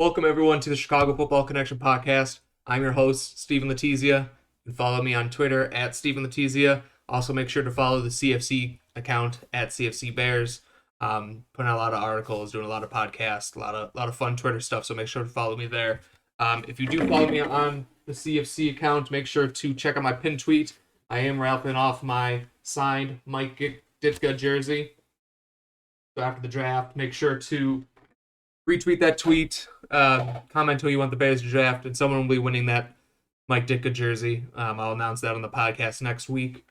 Welcome, everyone, to the Chicago Football Connection podcast. I'm your host, Stephen Letizia. You can follow me on Twitter at Stephen Letizia. Also, make sure to follow the CFC account at CFC Bears. Putting out a lot of articles, doing a lot of podcasts, a lot of fun Twitter stuff, so make sure to follow me there. If you do follow me on the CFC account, make sure to check out my pinned tweet. I am wrapping off my signed Mike Ditka jersey. So after the draft, make sure to retweet that tweet, comment who you want the Bears to draft, and someone will be winning that Mike Ditka jersey. I'll announce that on the podcast next week.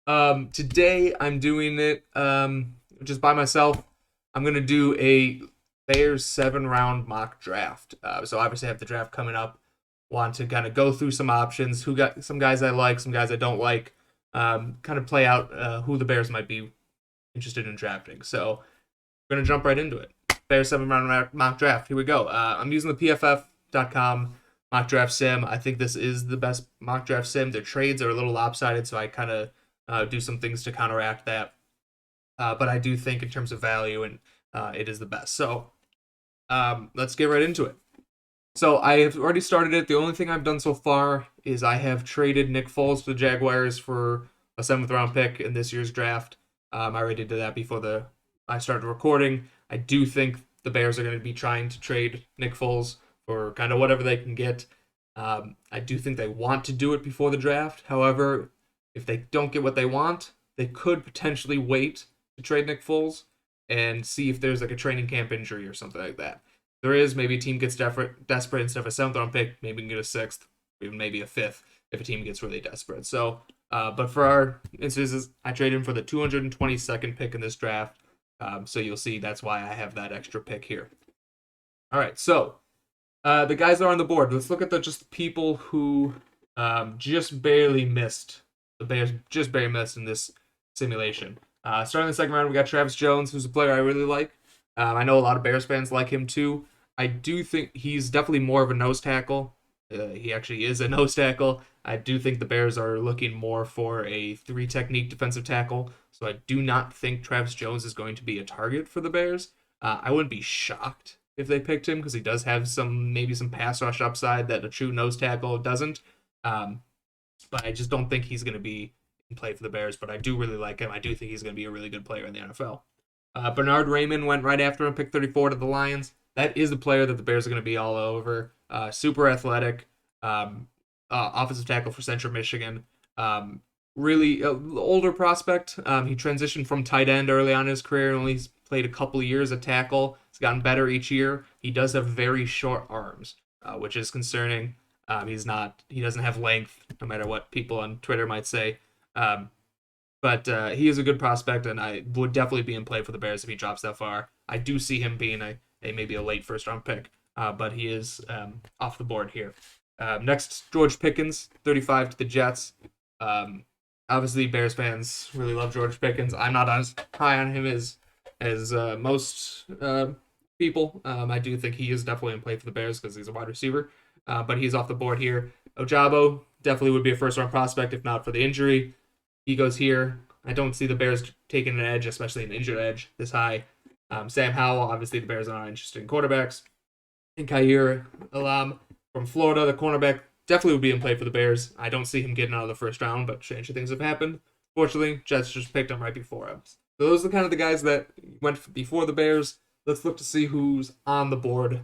Today, I'm doing it just by myself. I'm going to do a Bears 7-round mock draft. So obviously I have the draft coming up. Want to kind of go through some options, who got some guys I like, some guys I don't like, kind of play out who the Bears might be interested in drafting. So we're going to jump right into it. Bears 7-round mock draft. Here we go. I'm using the PFF.com mock draft sim. I think this is the best mock draft sim. Their trades are a little lopsided, so I kind of do some things to counteract that. But I do think in terms of value, and it is the best. So let's get right into it. So I have already started it. The only thing I've done so far is I have traded Nick Foles to the Jaguars for a 7th-round pick in this year's draft. I already did that before I started recording. I do think the Bears are going to be trying to trade Nick Foles for kind of whatever they can get. I do think they want to do it before the draft. However, if they don't get what they want, they could potentially wait to trade Nick Foles and see if there's like a training camp injury or something like that. If there is, maybe a team gets desperate instead of a 7th-round pick, maybe we can get a 6th, even maybe a 5th if a team gets really desperate. So, but for our instances, I traded him for the 222nd pick in this draft. So you'll see that's why I have that extra pick here. All right, so the guys that are on the board. Let's look at just the people who just barely missed. The Bears just barely missed in this simulation. Starting the second round, we got Travis Jones, who's a player I really like. I know a lot of Bears fans like him too. I do think he's definitely more of a nose tackle. He actually is a nose tackle. I do think the Bears are looking more for a 3-technique defensive tackle. So I do not think Travis Jones is going to be a target for the Bears. I wouldn't be shocked if they picked him because he does have maybe some pass rush upside that a true nose tackle doesn't. But I just don't think he's going to be in play for the Bears. But I do really like him. I do think he's going to be a really good player in the NFL. Bernard Raymond went right after him, pick 34 to the Lions. That is the player that the Bears are going to be all over. Super athletic, offensive tackle for Central Michigan. Really older prospect. He transitioned from tight end early on in his career and only played a couple of years at tackle. He's gotten better each year. He does have very short arms, which is concerning. He doesn't have length, no matter what people on Twitter might say. But he is a good prospect, and I would definitely be in play for the Bears if he drops that far. I do see him being maybe a late first-round pick, but he is off the board here. Next, George Pickens, 35 to the Jets. Obviously, Bears fans really love George Pickens. I'm not as high on him as most people. I do think he is definitely in play for the Bears because he's a wide receiver, but he's off the board here. Ojabo definitely would be a first-round prospect if not for the injury. He goes here. I don't see the Bears taking an edge, especially an injured edge, this high. Sam Howell, obviously the Bears are not interested in quarterbacks. And Khair Elam from Florida, the cornerback, definitely would be in play for the Bears. I don't see him getting out of the first round, but stranger things have happened. Fortunately, Jets just picked him right before him. So those are kind of the guys that went before the Bears. Let's look to see who's on the board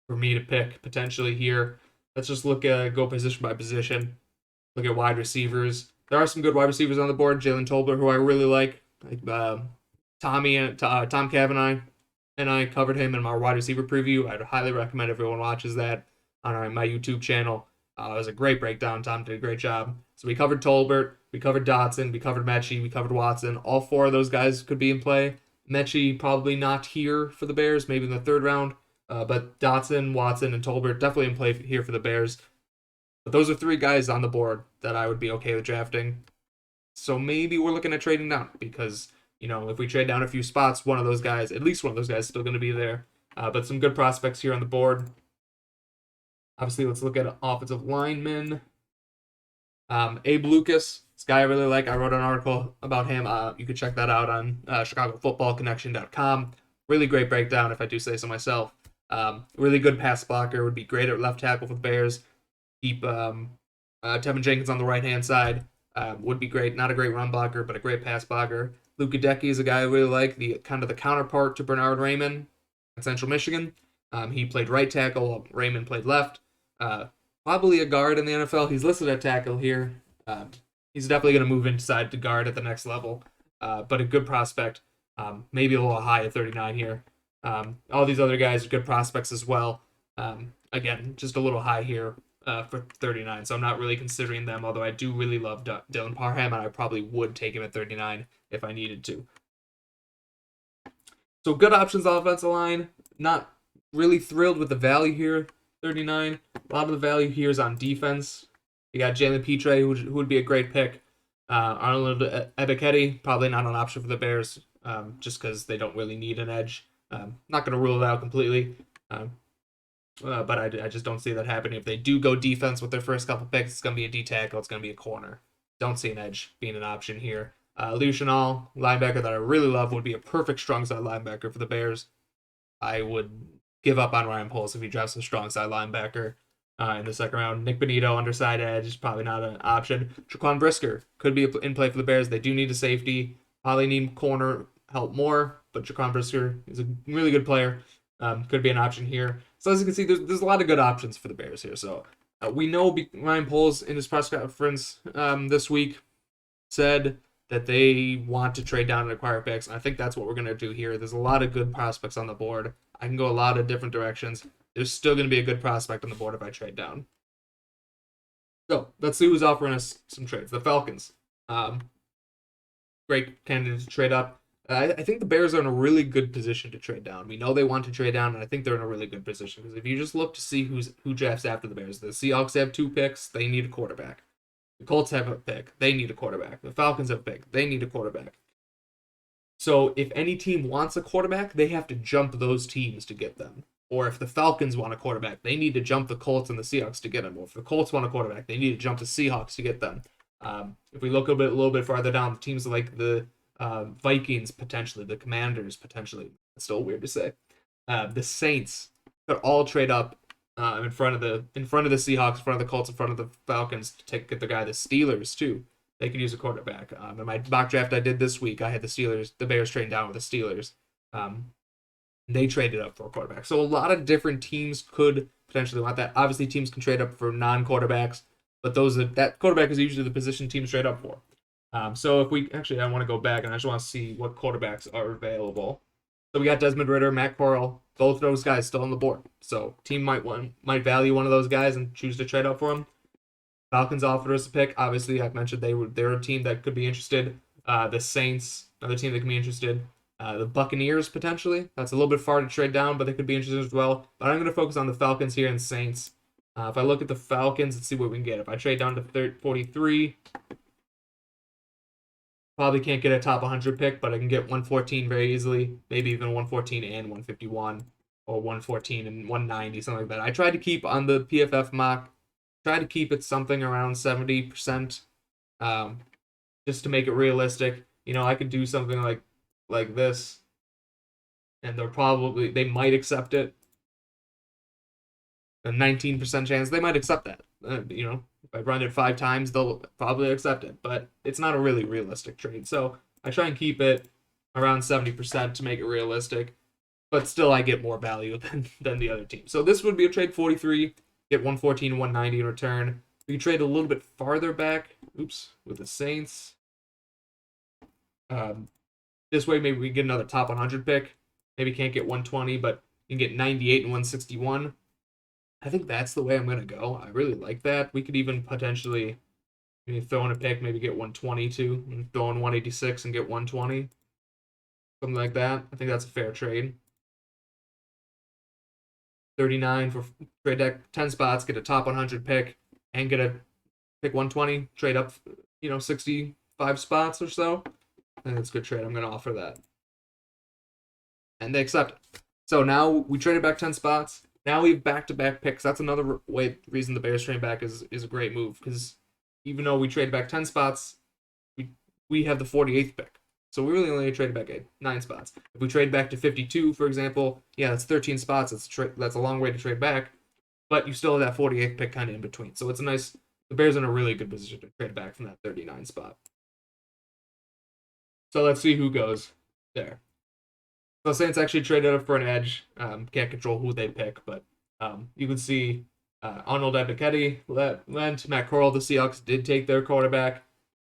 for me to pick potentially here. Let's just go position by position. Look at wide receivers. There are some good wide receivers on the board. Jalen Tolbert, who I really like. Tom Cavanaugh and I covered him in our wide receiver preview. I'd highly recommend everyone watches that on my YouTube channel. It was a great breakdown. Tom did a great job. So we covered Tolbert, we covered Dotson, we covered Mechie, we covered Watson. All 4 of those guys could be in play. Mechie probably not here for the Bears, maybe in the 3rd round. But Dotson, Watson, and Tolbert definitely in play here for the Bears. But those are 3 guys on the board that I would be okay with drafting. So maybe we're looking at trading down because, if we trade down a few spots, at least one of those guys is still going to be there. But some good prospects here on the board. Obviously, let's look at offensive linemen. Abe Lucas, this guy I really like. I wrote an article about him. You can check that out on ChicagoFootballConnection.com. Really great breakdown, if I do say so myself. Really good pass blocker, would be great at left tackle for the Bears. Keep Tevin Jenkins on the right hand side. Would be great. Not a great run blocker, but a great pass blocker. Luke Gadecki is a guy I really like, the kind of the counterpart to Bernard Raymond at Central Michigan. He played right tackle, while Raymond played left. Probably a guard in the NFL. He's listed at tackle here. He's definitely going to move inside to guard at the next level, but a good prospect. Maybe a little high at 39 here. All these other guys are good prospects as well. Again, just a little high here for 39, so I'm not really considering them, although I do really love Dylan Parham, and I probably would take him at 39 if I needed to. So good options offensive line. Not really thrilled with the value here, 39. A lot of the value here is on defense. You got Jalen Petre, who would be a great pick. Arnold Ebiketie, probably not an option for the Bears, just because they don't really need an edge. Not going to rule it out completely, but I just don't see that happening. If they do go defense with their first couple picks, it's going to be a D tackle, it's going to be a corner. Don't see an edge being an option here. Lou Chenal, linebacker that I really love, would be a perfect strong side linebacker for the Bears. I would give up on Ryan Poles if he drafts a strong side linebacker in the second round. Nick Benito, underside edge, is probably not an option. Jaquan Brisker could be in play for the Bears. They do need a safety. Probably need corner help more, but Jaquan Brisker is a really good player. Could be an option here. So as you can see, there's a lot of good options for the Bears here. So we know Ryan Poles in his press conference this week said that they want to trade down and acquire picks, and I think that's what we're going to do here. There's a lot of good prospects on the board. I can go a lot of different directions. There's still going to be a good prospect on the board if I trade down. So let's see who's offering us some trades. The Falcons. Great candidate to trade up. I think the Bears are in a really good position to trade down. We know they want to trade down, and I think they're in a really good position. Because if you just look to see who drafts after the Bears, the Seahawks have 2 picks. They need a quarterback. The Colts have a pick. They need a quarterback. The Falcons have a pick. They need a quarterback. So if any team wants a quarterback, they have to jump those teams to get them. Or if the Falcons want a quarterback, they need to jump the Colts and the Seahawks to get them. Or if the Colts want a quarterback, they need to jump the Seahawks to get them. If we look a little bit farther down, teams like the Vikings potentially, the Commanders potentially. It's still weird to say. The Saints could all trade up in front of the Seahawks, in front of the Colts, in front of the Falcons to get the guy. The Steelers too. They could use a quarterback. In my mock draft I did this week, I had the Bears trading down with the Steelers. They traded up for a quarterback. So a lot of different teams could potentially want that. Obviously, teams can trade up for non-quarterbacks, but that quarterback is usually the position teams trade up for. So if I want to go back and I just want to see what quarterbacks are available. So we got Desmond Ridder, Matt Corral, both of those guys still on the board. So team might value one of those guys and choose to trade up for him. Falcons offered us a pick. Obviously, I've mentioned they're a team that could be interested. The Saints, another team that can be interested. The Buccaneers, potentially. That's a little bit far to trade down, but they could be interested as well. But I'm going to focus on the Falcons here and the Saints. If I look at the Falcons, let's see what we can get. If I trade down to 43, probably can't get a top 100 pick, but I can get 114 very easily. Maybe even 114 and 151, or 114 and 190, something like that. I tried to keep on the PFF mock, try to keep it something around 70%, just to make it realistic. I could do something like this, and they might accept it. A 19% chance they might accept that. If I run it 5 times, they'll probably accept it, but it's not a really realistic trade. So I try and keep it around 70% to make it realistic, but still I get more value than the other team. So this would be a trade 43, get 114 and 190 in return. We can trade a little bit farther back, with the Saints. This way maybe we can get another top 100 pick. Maybe can't get 120, but you can get 98 and 161. I think that's the way I'm going to go. I really like that. We could even potentially throw in a pick, maybe get 122, and throw in 186 and get 120. Something like that. I think that's a fair trade. 39 for trade deck, 10 spots, get a top 100 pick, and get a pick 120, trade up, 65 spots or so. I think that's a good trade. I'm going to offer that. And they accept it. So now we traded back 10 spots. Now we have back-to-back picks. That's another reason the Bears trade back is a great move, because even though we traded back 10 spots, we have the 48th pick. So we really only traded back 9 spots. If we trade back to 52, for example, yeah, that's 13 spots. That's a long way to trade back, but you still have that 48th pick kind of in between. So it's a nice. The Bears are in a really good position to trade back from that 39 spot. So let's see who goes there. So Saints actually traded up for an edge. Can't control who they pick, but you can see Arnold Ebiketie went. Matt Corral, the Seahawks did take their quarterback.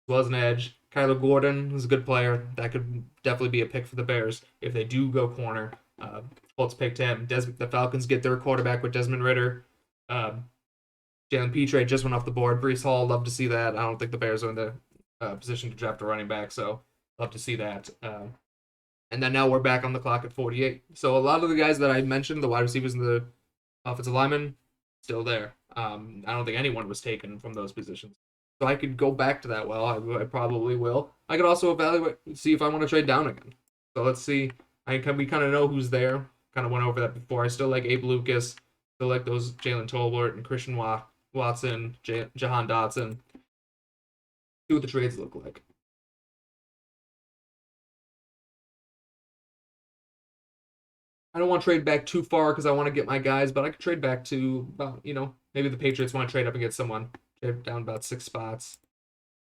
Was an edge. Kyler Gordon was a good player. That could definitely be a pick for the Bears if they do go corner. Colts picked him. The Falcons get their quarterback with Desmond Ridder. Jalen Petre just went off the board. Breece Hall, love to see that. I don't think the Bears are in the position to draft a running back, so love to see that. And then now we're back on the clock at 48. So a lot of the guys that I mentioned, the wide receivers and the offensive linemen, still there. I don't think anyone was taken from those positions. So I could go back to that. Well, I probably will. I could also evaluate, see if I want to trade down again. So let's see. We kind of know who's there. Kind of went over that before. I still like Abe Lucas. Still like those Jalen Tolbert and Christian Watson, Jahan Dotson. See what the trades look like. I don't want to trade back too far because I want to get my guys, but I could trade back to about, maybe the Patriots want to trade up and get someone. Trade down about 6 spots.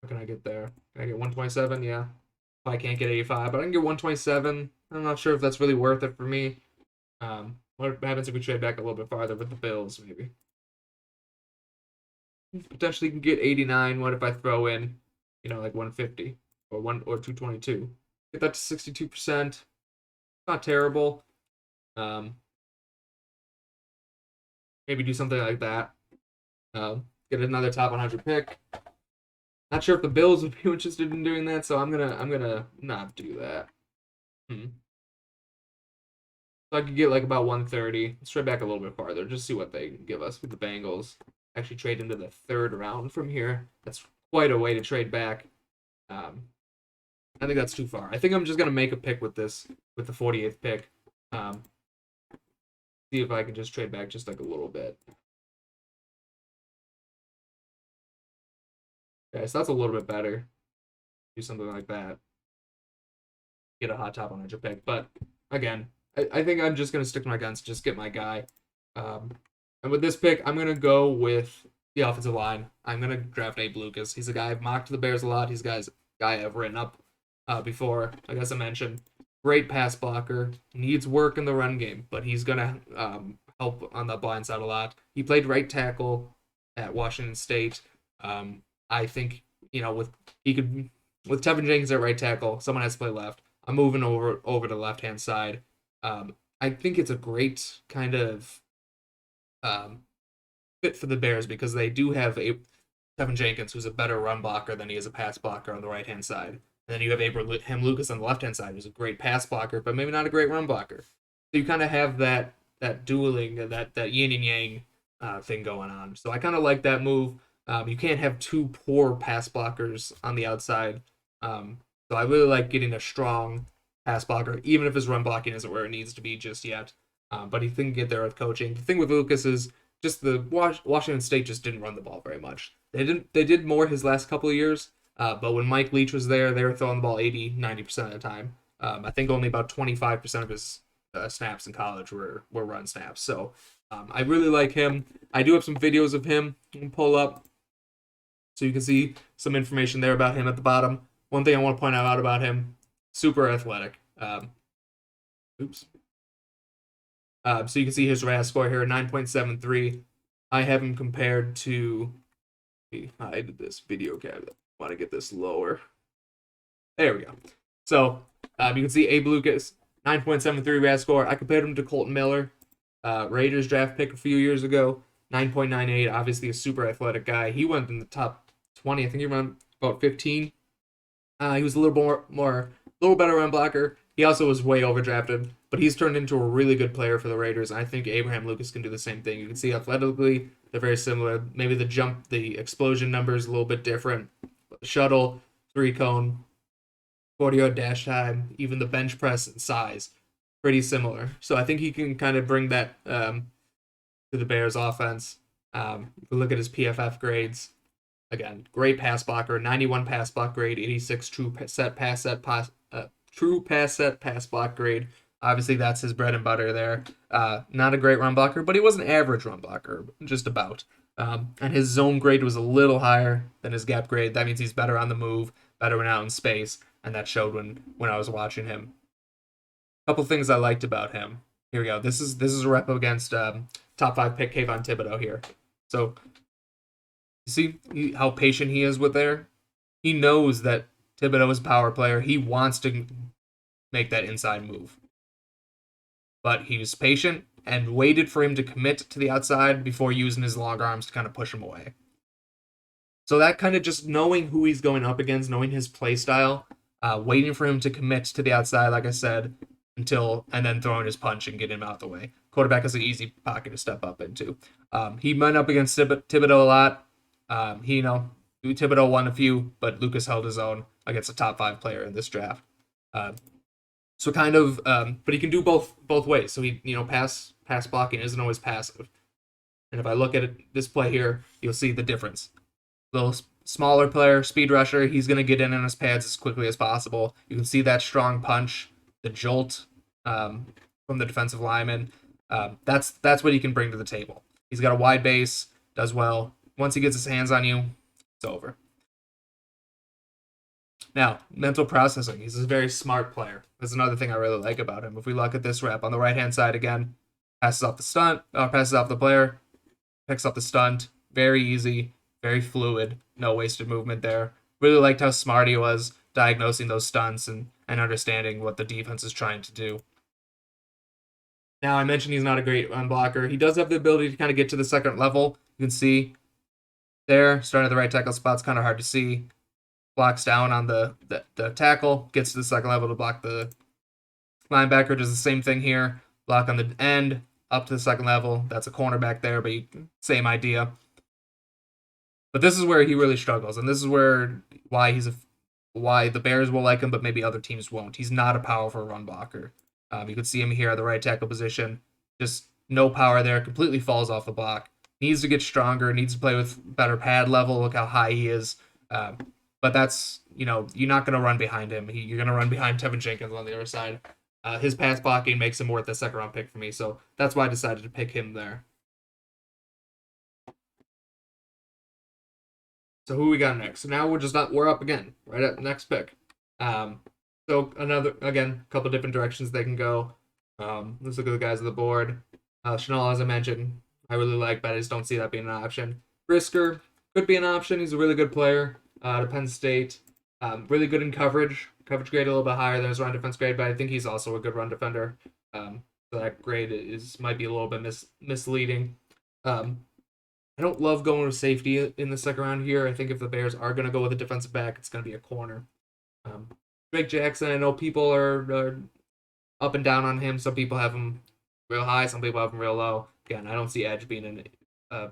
What can I get there? Can I get 127? Yeah. I can't get 85, but I can get 127. I'm not sure if that's really worth it for me. What happens if we trade back a little bit farther with the Bills, maybe? Potentially can get 89. What if I throw in, like 150 or 222? Get that to 62%. Not terrible. Maybe do something like that. Get another top 100 pick. Not sure if the Bills would be interested in doing that, so I'm gonna not do that. So I could get like about 130. Let's trade back a little bit farther, just see what they give us with the Bengals. Actually trade into the 3rd round from here. That's quite a way to trade back. I think that's too far. I think I'm just gonna make a pick with the 48th pick. See if I can just trade back just like a little bit. Okay, so that's a little bit better. Do something like that. Get a hot top 100 pick. But again, I think I'm just going to stick to my guns, just get my guy. And with this pick, I'm going to go with the offensive line. I'm going to draft Abe Lucas. He's a guy I've mocked the Bears a lot. He's a guy I've written up before, like as I mentioned. Great pass blocker. Needs work in the run game, but he's going to help on the blind side a lot. He played right tackle at Washington State. I think, with Tevin Jenkins at right tackle, someone has to play left. I'm moving over to the left-hand side. I think it's a great kind of fit for the Bears because they do have Tevin Jenkins, who's a better run blocker than he is a pass blocker on the right-hand side. And then you have Abraham Lucas on the left-hand side, who's a great pass blocker, but maybe not a great run blocker. So you kind of have that dueling, that yin and yang thing going on. So I kind of like that move. You can't have 2 poor pass blockers on the outside. So I really like getting a strong pass blocker, even if his run blocking isn't where it needs to be just yet. But he can get there with coaching. The thing with Lucas is just the Washington State just didn't run the ball very much. They did more his last couple of years, but when Mike Leach was there, they were throwing the ball 80-90% of the time. I think only about 25% of his snaps in college were run snaps. So I really like him. I do have some videos of him you can pull up, so you can see some information there about him at the bottom. One thing I want to point out about him, super athletic. So you can see his RAS score here, 9.73. I have him compared to, I did this video cabinet. I want to get this lower. There we go. So you can see Abe Lucas, 9.73 RAS score. I compared him to Colton Miller, Raiders draft pick a few years ago, 9.98. Obviously a super athletic guy. He went in the top 20. I think he went about 15. He was a little better run blocker. He also was way overdrafted, but he's turned into a really good player for the Raiders. And I think Abraham Lucas can do the same thing. You can see athletically, they're very similar. Maybe the explosion number is a little bit different. Shuttle, 3-cone, 40-yard dash time, even the bench press and size, pretty similar. So I think he can kind of bring that to the Bears offense. If we look at his PFF grades, Again, great pass blocker, 91 pass block grade, 86 true pass set pass block grade. Obviously, that's his bread and butter there. Not a great run blocker, but he was an average run blocker, just about. And his zone grade was a little higher than his gap grade. That means he's better on the move, better when out in space, and that showed when I was watching him. A couple things I liked about him. Here we go. This is a rep against top 5 pick Kayvon Thibodeau here. So you see how patient he is with there. He knows that Thibodeau is a power player. He wants to make that inside move, but he was patient and waited for him to commit to the outside before using his long arms to kind of push him away. So that kind of just knowing who he's going up against, knowing his play style, waiting for him to commit to the outside, like I said, and then throwing his punch and getting him out the way. Quarterback has an easy pocket to step up into. He went up against Thibodeau a lot. Thibodeau won a few, but Lucas held his own against a top 5 player in this draft. So kind of, but he can do both ways. So he, pass blocking isn't always passive. And if I look at this play here, you'll see the difference. Little smaller player, speed rusher, he's going to get in on his pads as quickly as possible. You can see that strong punch, the jolt from the defensive lineman. That's what he can bring to the table. He's got a wide base, does well. Once he gets his hands on you, it's over. Now, mental processing. He's a very smart player. That's another thing I really like about him. If we look at this rep on the right-hand side again, passes off the player, picks up the stunt. Very easy, very fluid, no wasted movement there. Really liked how smart he was diagnosing those stunts and understanding what the defense is trying to do. Now, I mentioned he's not a great run blocker. He does have the ability to kind of get to the second level. You can see there, starting at the right tackle spot's kind of hard to see. Blocks down on the tackle, gets to the second level to block the linebacker, does the same thing here. Block on the end, up to the second level. That's a cornerback there, but same idea. But this is where he really struggles, and this is why the Bears will like him, but maybe other teams won't. He's not a powerful run blocker. You can see him here at the right tackle position. Just no power there, completely falls off the block. Needs to get stronger, needs to play with better pad level. Look how high he is. But that's, you're not going to run behind him. You're going to run behind Tevin Jenkins on the other side. His pass blocking makes him worth a second-round pick for me, so that's why I decided to pick him there. So who we got next? So now we're up again, right at the next pick. So couple different directions they can go. Let's look at the guys on the board. Chanel, as I mentioned, I really like, but I just don't see that being an option. Brisker could be an option. He's a really good player. To Penn State. Really good in coverage. Coverage grade a little bit higher than his run defense grade, but I think he's also a good run defender. So that grade might be a little bit misleading. I don't love going with safety in the second round here. I think if the Bears are going to go with a defensive back, it's going to be a corner. Drake Jackson, I know people are up and down on him. Some people have him real high. Some people have him real low. Again, I don't see edge being a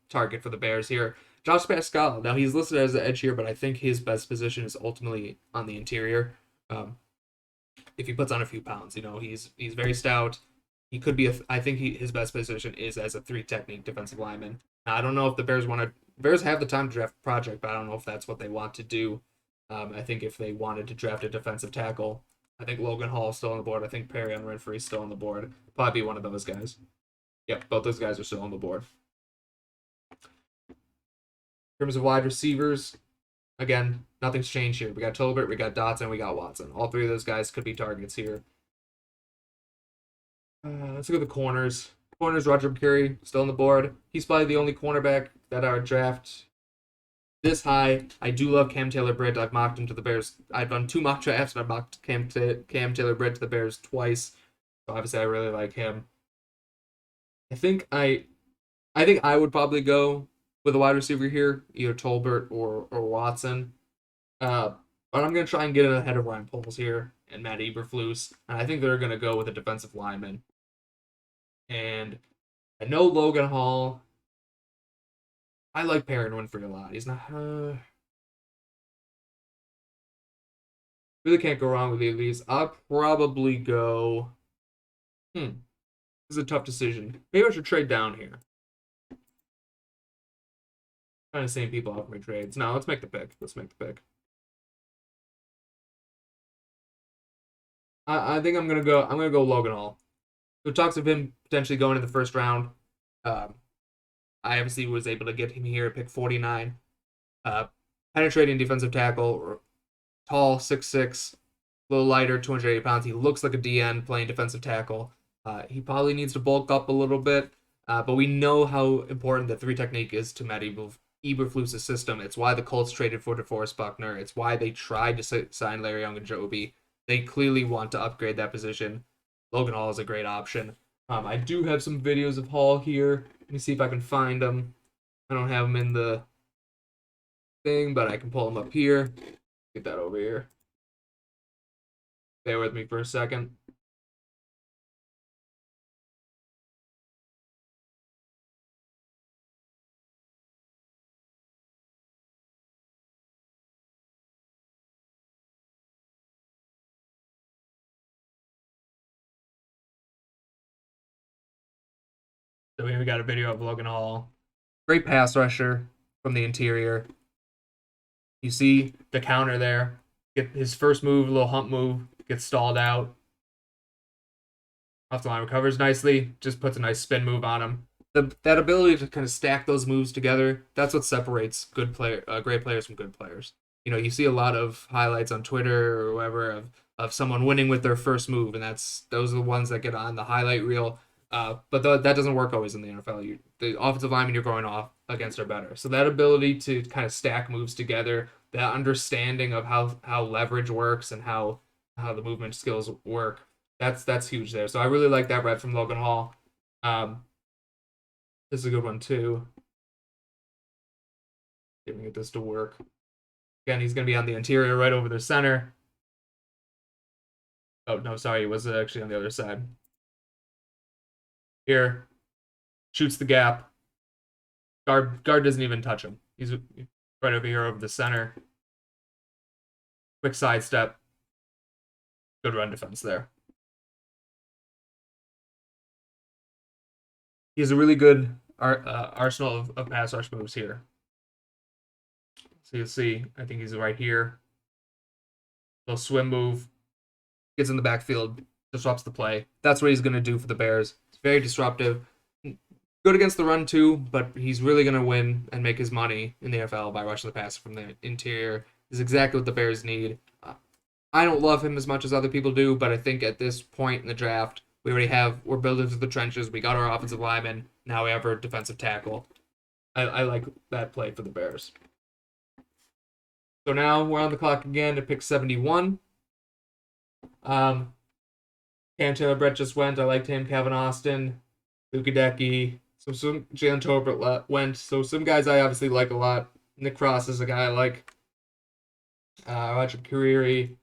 target for the Bears here. Josh Pascal. Now, he's listed as the edge here, but I think his best position is ultimately on the interior. If he puts on a few pounds, he's very stout. He could be I think his best position is as a 3 technique defensive lineman. Now, I don't know if the Bears have the time to draft a project, but I don't know if that's what they want to do. I think if they wanted to draft a defensive tackle, I think Logan Hall is still on the board. I think Perry on Renfrey is still on the board. Probably be one of those guys. Yep, both those guys are still on the board. In terms of wide receivers, again, nothing's changed here. We got Tolbert, we got Dotson, we got Watson. All 3 of those guys could be targets here. Let's look at the corners. Corners, Roger McCreary, still on the board. He's probably the only cornerback that I would draft this high. I do love Cam Taylor-Britt. I've mocked him to the Bears. I've done 2 mock drafts, and I've mocked Cam Taylor-Britt to the Bears twice. So obviously, I really like him. I think I would probably go with a wide receiver here, either Tolbert or Watson. But I'm going to try and get ahead of Ryan Poles here and Matt Eberflus. And I think they're going to go with a defensive lineman. And I know Logan Hall. I like Perry Winfrey a lot. He's not... really can't go wrong with either of these. I'll probably go... This is a tough decision. Maybe I should trade down here. Kind of seeing people off my trades. No, let's make the pick. Let's make the pick. I think I'm gonna go Logan Hall. Who talks of him potentially going in the first round. Um, I obviously was able to get him here at pick 49. Uh, Penetrating defensive tackle, tall, 6'6", a little lighter, 280 pounds. He looks like a DN playing defensive tackle. He probably needs to bulk up a little bit, but we know how important the three technique is to Matt Eberflus's system. It's why the Colts traded for DeForest Buckner. It's why they tried to sign Larry Young and Joby. They clearly want to upgrade that position. Logan Hall is a great option. I do have some videos of Hall here. Let me see if I can find them. I don't have them in the thing, but I can pull them up here. Get that over here. Bear with me for a second. So here we got a video of Logan Hall. Great pass rusher from the interior. You see the counter there. Get his first move, a little hump move, gets stalled out. Off the line, recovers nicely, just puts a nice spin move on him. That ability to kind of stack those moves together, that's what separates great players from good players. You know, you see a lot of highlights on Twitter or wherever of someone winning with their first move, and those are the ones that get on the highlight reel. But that doesn't work always in the NFL. The offensive linemen you're going off against are better. So that ability to kind of stack moves together, that understanding of how leverage works and how the movement skills work, that's huge there. So I really like that read from Logan Hall. This is a good one too. See if we can get this to work. Again, he's going to be on the interior right over the center. Oh, no, sorry. He was actually on the other side. Here. Shoots the gap. Guard doesn't even touch him. He's right over here over the center. Quick sidestep. Good run defense there. He has a really good arsenal of pass rush moves here. So you'll see, I think he's right here. Little swim move. Gets in the backfield. Disrupts the play. That's what he's going to do for the Bears. It's very disruptive. Good against the run too, but he's really going to win and make his money in the NFL by rushing the passer from the interior. Is exactly what the Bears need. I don't love him as much as other people do, but I think at this point in the draft, we're building to the trenches. We got our offensive lineman. Now we have our defensive tackle. I like that play for the Bears. So now we're on the clock again to pick 71. Cam Taylor Brett just went. I liked him. Kevin Austin, Luka Decky. So some Jalen Tolbert went. So some guys I obviously like a lot. Nick Cross is a guy I like. Roger Curiri.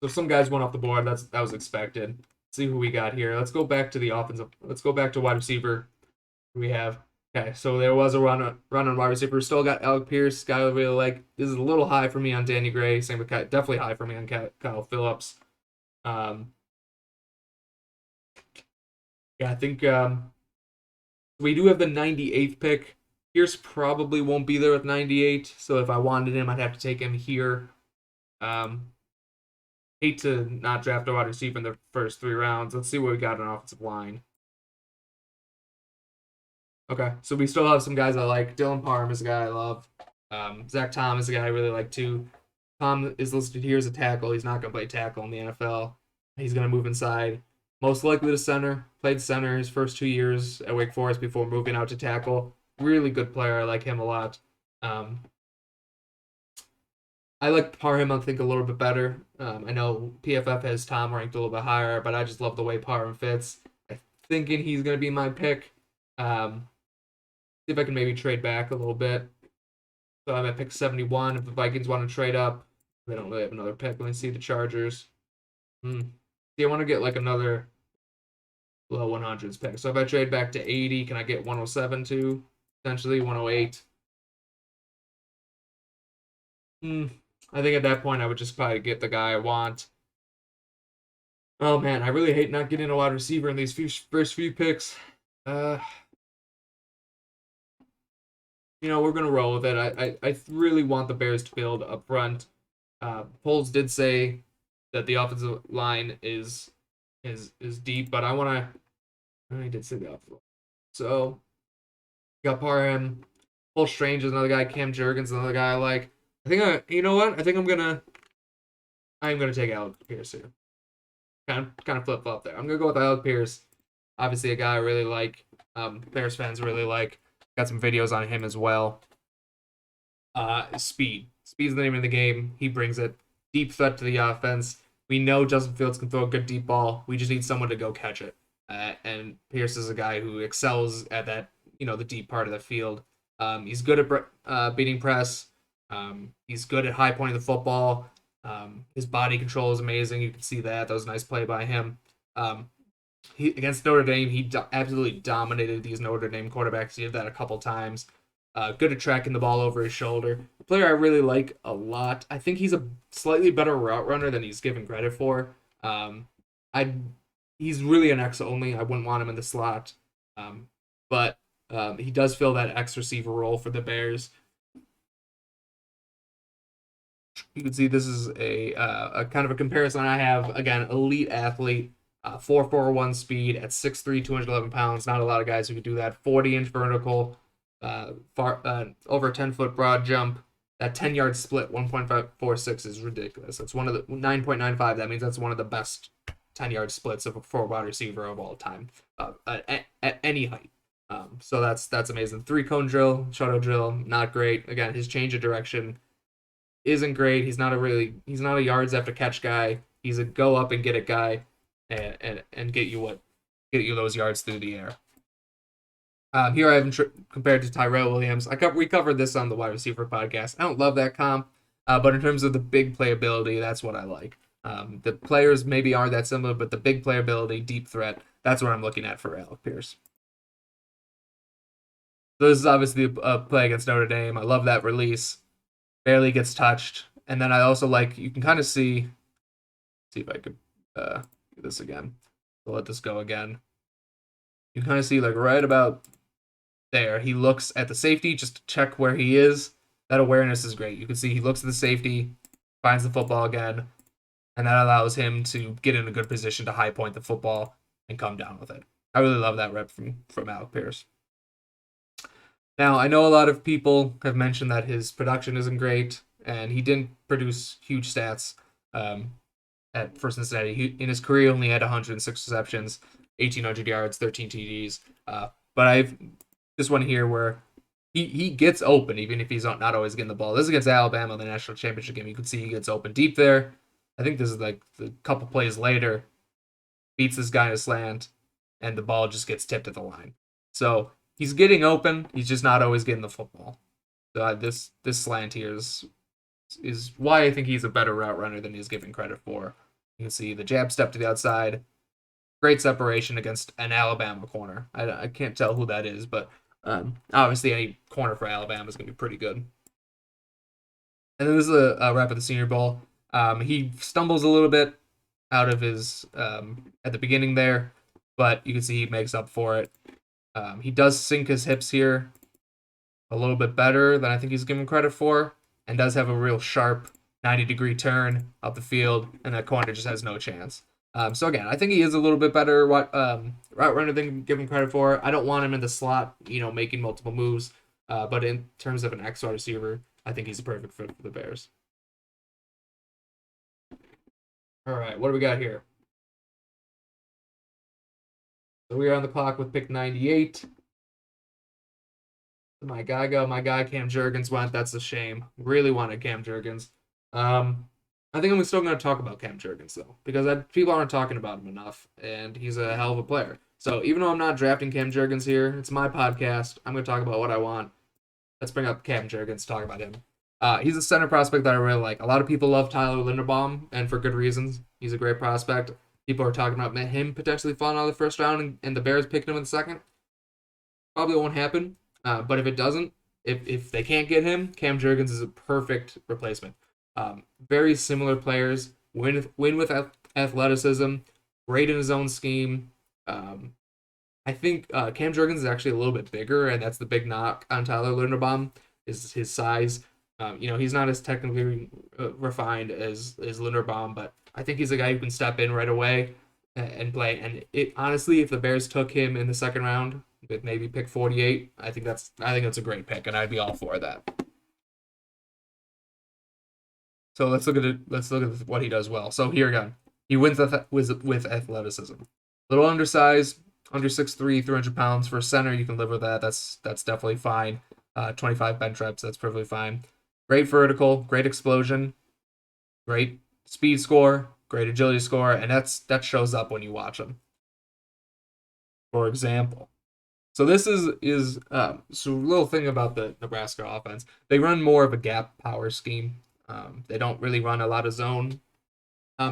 So some guys went off the board. That was expected. Let's see who we got here. Let's go back to the offensive. Let's go back to wide receiver. Who we have. Okay, so there was a run on wide receiver. Still got Alec Pierce. Guy I really like. This is a little high for me on Danny Gray. Same with definitely high for me on Kyle Phillips. Yeah, I think we do have the 98th pick. Pierce probably won't be there with 98, so if I wanted him, I'd have to take him here. Hate to not draft a wide receiver in the first 3 rounds. Let's see what we got on offensive line. Okay, so we still have some guys I like. Dylan Parham is a guy I love. Zach Tom is a guy I really like too. Tom is listed here as a tackle. He's not going to play tackle in the NFL. He's going to move inside. Most likely to center. Played center his first 2 years at Wake Forest before moving out to tackle. Really good player. I like him a lot. I like Parham, I think, a little bit better. I know PFF has Tom ranked a little bit higher, but I just love the way Parham fits. I'm thinking he's going to be my pick. See if I can maybe trade back a little bit. So I'm at pick 71. If the Vikings want to trade up, they don't really have another pick. Let me see the Chargers. See, I want to get like another low 100s pick. So if I trade back to 80, can I get 107 too? Potentially 108. I think at that point I would just probably get the guy I want. Oh man, I really hate not getting a wide receiver in these first few picks. we're gonna roll with it. I really want the Bears to build up front. Polls did say that the offensive line is deep, but I did say the offensive line. So you got Parham, Paul Strange is another guy, Cam Jurgens another guy I like. You know what? I think I'm gonna take Alec Pierce here. Kind of flip flop there. I'm gonna go with Alec Pierce. Obviously a guy I really like. Bears fans really like. Got some videos on him as well. Speed. Speed's the name of the game. He brings it. Deep threat to the offense. We know Justin Fields can throw a good deep ball. We just need someone to go catch it. And Pierce is a guy who excels at that, the deep part of the field. He's good at beating press. He's good at high pointing the football. His body control is amazing. You can see that. That was a nice play by him. Against Notre Dame, he absolutely dominated these Notre Dame quarterbacks. He did that a couple times. Good at tracking the ball over his shoulder. A player I really like a lot. I think he's a slightly better route runner than he's given credit for. I He's really an X only. I wouldn't want him in the slot, but he does fill that X receiver role for the Bears. You can see this is a kind of a comparison I have. Again, elite athlete, 4.41 speed at 6'3", 211 pounds. Not a lot of guys who could do that. 40-inch vertical, over a 10-foot broad jump. That 10-yard split, 1.546 is ridiculous. That's one of the 9.95. That means that's one of the best 10-yard splits of a wide receiver of all time at any height. So that's amazing. 3-cone drill, shuttle drill, not great. Again, his change of direction isn't great. He's not a yards after catch guy. He's a go up and get it guy, and get you those yards through the air. Here I have compared to Tyrell Williams. We covered this on the wide receiver podcast. I don't love that comp, but in terms of the big playability, that's what I like. The players maybe aren't that similar, but the big playability, deep threat, that's what I'm looking at for Alec Pierce. So this is obviously a play against Notre Dame. I love that release. Barely gets touched. And then I also you can kind of see if I could do this again. So let this go again. You can kind of see right about there. He looks at the safety just to check where he is. That awareness is great. You can see he looks at the safety, finds the football again, and that allows him to get in a good position to high point the football and come down with it. I really love that rep from Alec Pierce. Now, I know a lot of people have mentioned that his production isn't great, and he didn't produce huge stats for Cincinnati. In his career, he only had 106 receptions, 1,800 yards, 13 TDs. But I've this one here where he gets open, even if he's not always getting the ball. This is against Alabama in the national championship game. You can see he gets open deep there. I think this is the couple plays later, beats this guy in a slant, and the ball just gets tipped at the line. So he's getting open. He's just not always getting the football. So this slant here is why I think he's a better route runner than he's given credit for. You can see the jab step to the outside. Great separation against an Alabama corner. I can't tell who that is, but obviously any corner for Alabama is going to be pretty good. And then this is a rep at the Senior Bowl. He stumbles a little bit out of his at the beginning there, but you can see he makes up for it. He does sink his hips here a little bit better than I think he's given credit for, and does have a real sharp 90-degree turn up the field, and that corner just has no chance. So again, I think he is a little bit better route runner than given credit for. I don't want him in the slot, making multiple moves. But in terms of an X wide receiver, I think he's a perfect fit for the Bears. All right, what do we got here? So we are on the clock with pick 98. My guy Cam Jurgens went. That's a shame. Really wanted Cam Jurgens. I think I'm still going to talk about Cam Jurgens, though, because people aren't talking about him enough, and he's a hell of a player. So even though I'm not drafting Cam Jurgens here, it's my podcast. I'm going to talk about what I want. Let's bring up Cam Jurgens, talk about him. He's a center prospect that I really like. A lot of people love Tyler Linderbaum, and for good reasons. He's a great prospect. People are talking about him potentially falling out of the first round, and the Bears picking him in the second. Probably won't happen, but if it doesn't, if they can't get him, Cam Jurgens is a perfect replacement. Very similar players, win with athleticism, great in his own scheme, I think Cam Jurgens is actually a little bit bigger, and that's the big knock on Tyler Linderbaum is his size. He's not as technically refined as Linderbaum, but I think he's a guy who can step in right away and play. And it honestly, if the Bears took him in the second round with maybe pick 48, I think that's a great pick, and I'd be all for that. So let's look at it. Let's look at what he does well. So here again, he wins with athleticism. A little undersized, under 6'3", 300 pounds for a center. You can live with that. That's definitely fine. 25 bench reps. That's perfectly fine. Great vertical, great explosion, great speed score, great agility score, and that shows up when you watch him. For example, so this is so a little thing about the Nebraska offense. They run more of a gap power scheme. They don't really run a lot of zone.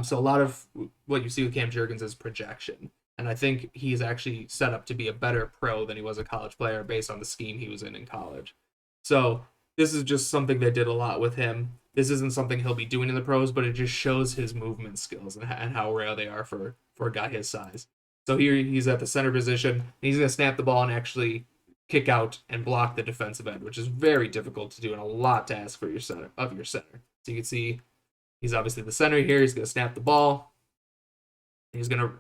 So a lot of what you see with Cam Jurgens is projection. And I think he's actually set up to be a better pro than he was a college player based on the scheme he was in college. So this is just something they did a lot with him. This isn't something he'll be doing in the pros, but it just shows his movement skills and how rare they are for a guy his size. So here he's at the center position. And he's going to snap the ball and actually kick out and block the defensive end, which is very difficult to do and a lot to ask for your center. So you can see he's obviously the center here. He's going to snap the ball. He's going to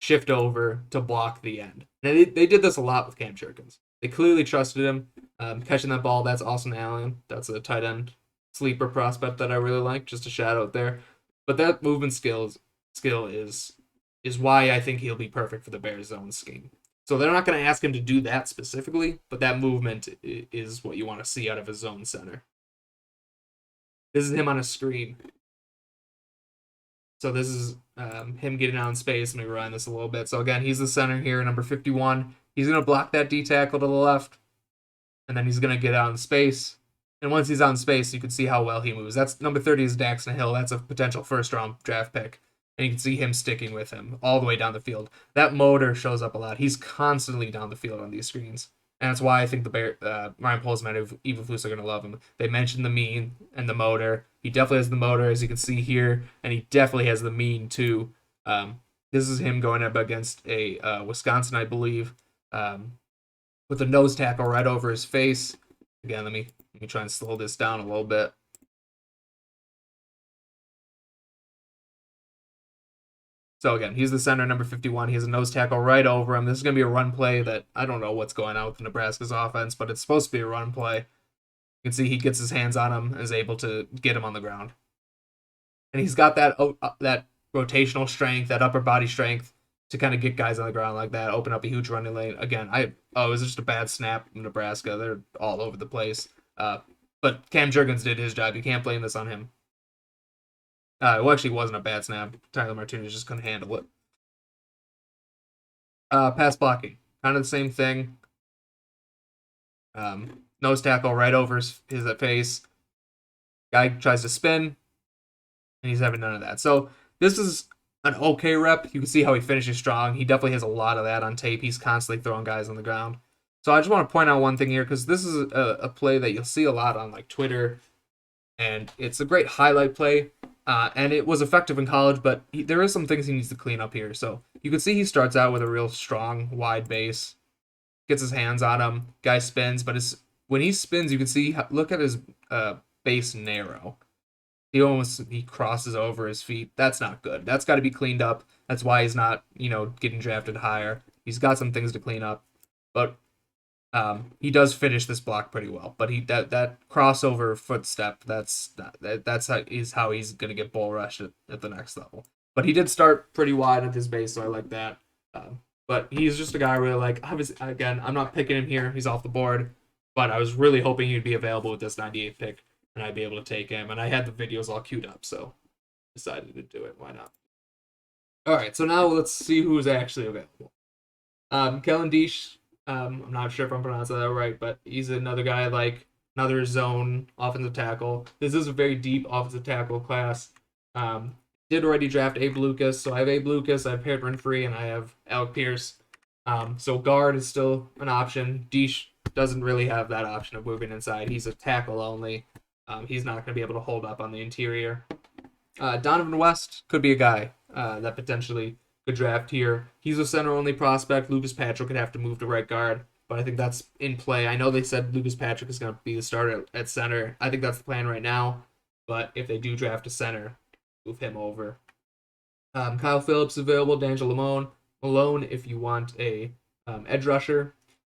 shift over to block the end. And they did this a lot with Cam Jurgens. They clearly trusted him. Catching that ball, that's Austin Allen. That's a tight end sleeper prospect that I really like. Just a shout out there. But that movement skill is why I think he'll be perfect for the Bears zone scheme. So they're not going to ask him to do that specifically, but that movement is what you want to see out of a zone center. This is him on a screen. So this is him getting out in space. Let me rewind this a little bit. So again, he's the center here, number 51. He's going to block that D tackle to the left, and then he's going to get out in space. And once he's out in space, you can see how well he moves. That's number 30 is Daxton Hill. That's a potential first-round draft pick. And you can see him sticking with him all the way down the field. That motor shows up a lot. He's constantly down the field on these screens. And that's why I think the Ryan Poles and Eberflus are going to love him. They mentioned the mean and the motor. He definitely has the motor, as you can see here, and he definitely has the mean, too. This is him going up against a Wisconsin, I believe, with a nose tackle right over his face. Again, let me try and slow this down a little bit. So again, he's the center, number 51. He has a nose tackle right over him. This is going to be a run play that I don't know what's going on with Nebraska's offense, but it's supposed to be a run play. You can see he gets his hands on him and is able to get him on the ground. And he's got that rotational strength, that upper body strength to kind of get guys on the ground like that, open up a huge running lane. Again, it was just a bad snap from Nebraska. They're all over the place. But Cam Jurgens did his job. You can't blame this on him. It actually wasn't a bad snap. Tyler Martinez just couldn't handle it. Pass blocking. Kind of the same thing. Nose tackle right over his face. Guy tries to spin, and he's having none of that. So this is an okay rep. You can see how he finishes strong. He definitely has a lot of that on tape. He's constantly throwing guys on the ground. So I just want to point out one thing here, because this is a play that you'll see a lot on like Twitter, and it's a great highlight play. And it was effective in college, but there is some things he needs to clean up here. So you can see he starts out with a real strong, wide base, gets his hands on him, guy spins, but when he spins, you can see, look at his base narrow. He crosses over his feet. That's not good. That's got to be cleaned up. That's why he's not, getting drafted higher. He's got some things to clean up, but he does finish this block pretty well. But that crossover footstep, that's how he's gonna get bull rushed at the next level. But he did start pretty wide at his base, so I like that. But he's just a guy I really like. Obviously, again, I'm not picking him here. He's off the board. But I was really hoping he'd be available with this 98 pick, and I'd be able to take him. And I had the videos all queued up, so decided to do it. Why not? All right, so now let's see who's actually available. Kellen Deesh. I'm not sure if I'm pronouncing that right, but he's another guy like another zone offensive tackle. This is a very deep offensive tackle class. Did already draft Abe Lucas, so I have Abe Lucas, I have Parrot Renfrey, and I have Alec Pierce. So guard is still an option. Deesh doesn't really have that option of moving inside. He's a tackle only. He's not going to be able to hold up on the interior. Donovan West could be a guy that potentially good draft here. He's a center-only prospect. Lucas Patrick could have to move to right guard, but I think that's in play. I know they said Lucas Patrick is going to be the starter at center. I think that's the plan right now, but if they do draft a center, move him over. Kyle Phillips available, D'Angelo Malone if you want a edge rusher.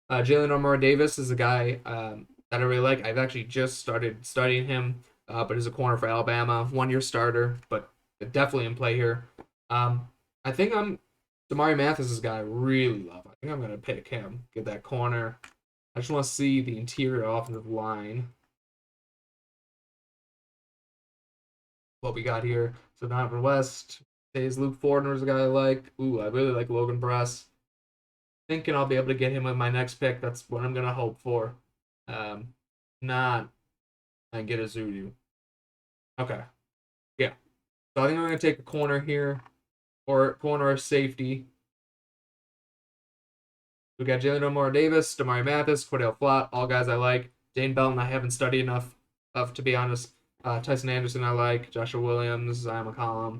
Jalen Armour Davis is a guy that I really like. I've actually just started studying him, but he's a corner for Alabama, 1-year starter, but definitely in play here. I think Damari Mathis is a guy I really love. I think I'm gonna pick him, get that corner. I just want to see the interior offensive line. What we got here. So Donovan West, says Luke Fortner is a guy I like. Ooh, I really like Logan Press. Thinking I'll be able to get him with my next pick. That's what I'm gonna hope for. Not and get Azudu. Okay. Yeah. So I think I'm gonna take a corner here, or corner or safety. We got Jalen Armour Davis, Damari Mathis, Cordell Flott, all guys I like. Dane Belton I haven't studied enough of, to be honest. Tyson Anderson I like. Joshua Williams, Zion McCollum.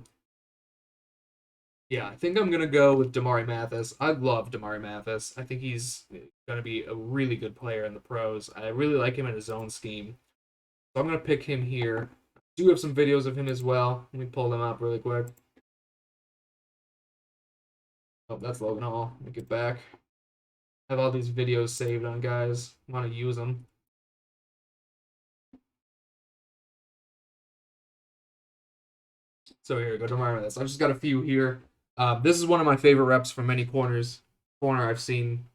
Yeah, I think I'm gonna go with Damari Mathis. I love Damari Mathis. I think he's gonna be a really good player in the pros. I really like him in his own scheme. So I'm gonna pick him here. I do have some videos of him as well. Let me pull them up really quick. Oh, that's Logan Hall. Let me get back. I have all these videos saved on guys. Want to use them. So here we go, Damari Mathis. I've just got a few here. This is one of my favorite reps from any corner I've seen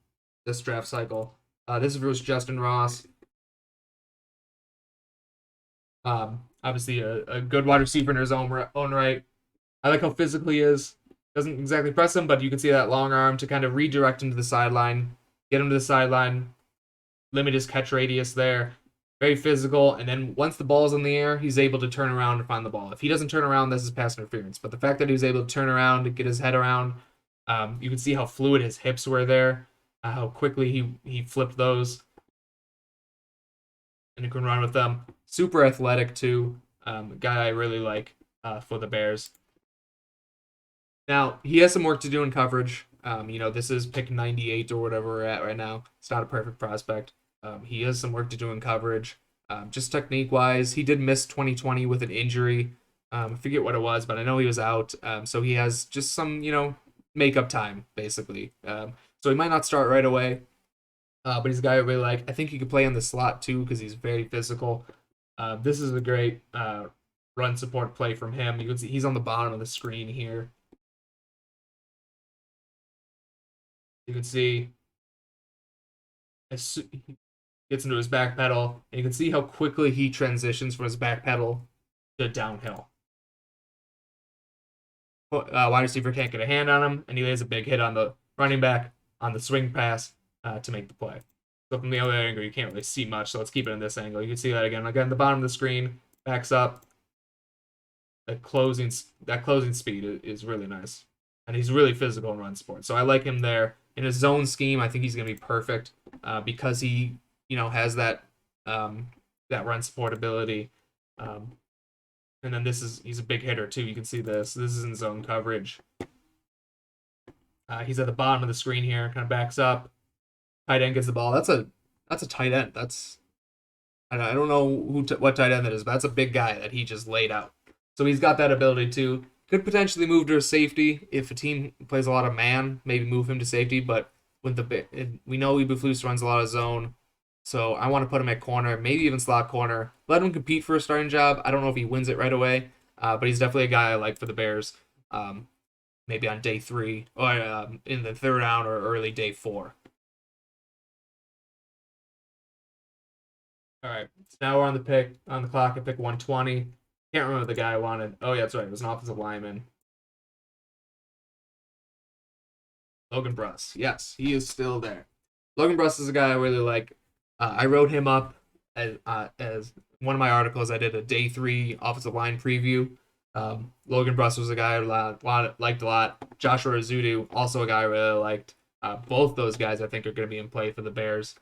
this draft cycle. This is versus Justin Ross. Obviously a good wide receiver in his own right. I like how physical he is. Doesn't exactly press him, but you can see that long arm to kind of redirect him to the sideline, get him to the sideline, limit his catch radius there. Very physical, and then once the ball's in the air, he's able to turn around and find the ball. If he doesn't turn around, this is pass interference. But the fact that he was able to turn around and get his head around, you can see how fluid his hips were there, how quickly he flipped those, and he can run with them. Super athletic too, guy I really like for the Bears. Now he has some work to do in coverage. This is pick 98 or whatever we're at right now. It's not a perfect prospect. He has some work to do in coverage. Just technique-wise, he did miss 2020 with an injury. I forget what it was, but I know he was out. So he has just some, makeup time, basically. So he might not start right away. But he's a guy I really like. I think he could play in the slot, too, because he's very physical. This is a great run support play from him. You can see he's on the bottom of the screen here. You can see he gets into his back pedal, and you can see how quickly he transitions from his back pedal to downhill. Wide receiver can't get a hand on him, and he lays a big hit on the running back on the swing pass to make the play. So from the other angle, you can't really see much, so let's keep it in this angle. You can see that again. Again, the bottom of the screen, backs up. That closing speed is really nice. And he's really physical in run support. So I like him there. In his zone scheme, I think he's going to be perfect because he, has that run support ability. And then he's a big hitter too. You can see this. This is in zone coverage. He's at the bottom of the screen here, kind of backs up. Tight end gets the ball. That's a tight end. I don't know what tight end that is, but that's a big guy that he just laid out. So he's got that ability too. Could potentially move to a safety if a team plays a lot of man. Maybe move him to safety, but we know Eberflus runs a lot of zone, so I want to put him at corner, maybe even slot corner. Let him compete for a starting job. I don't know if he wins it right away, but he's definitely a guy I like for the Bears. Maybe on day 3 or in the third round or early day 4. All right, so now we're on the clock at pick 120. Can't remember the guy I wanted. Oh yeah, that's right. It was an offensive lineman. Logan Press. Yes, he is still there. Logan Press is a guy I really like. I wrote him up as one of my articles. I did a day 3 offensive line preview. Logan Press was a guy I liked a lot. Joshua Azudu, also a guy I really liked. Both those guys I think are going to be in play for the Bears.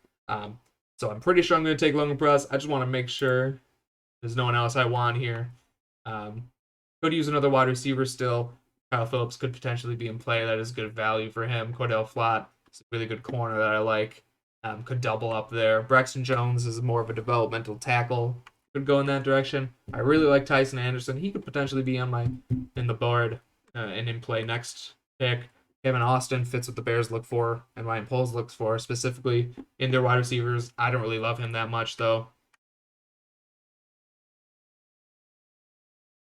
So I'm pretty sure I'm going to take Logan Press. I just want to make sure there's no one else I want here. Could use another wide receiver still. Kyle Phillips could potentially be in play. That is good value for him. Cordell Flott is a really good corner that I like. Could double up there. Braxton Jones is more of a developmental tackle. Could go in that direction. I really like Tyson Anderson. He could potentially be on my in the board and in play next pick. Kevin Austin fits what the Bears look for and Ryan Poles looks for, specifically in their wide receivers. I don't really love him that much, though.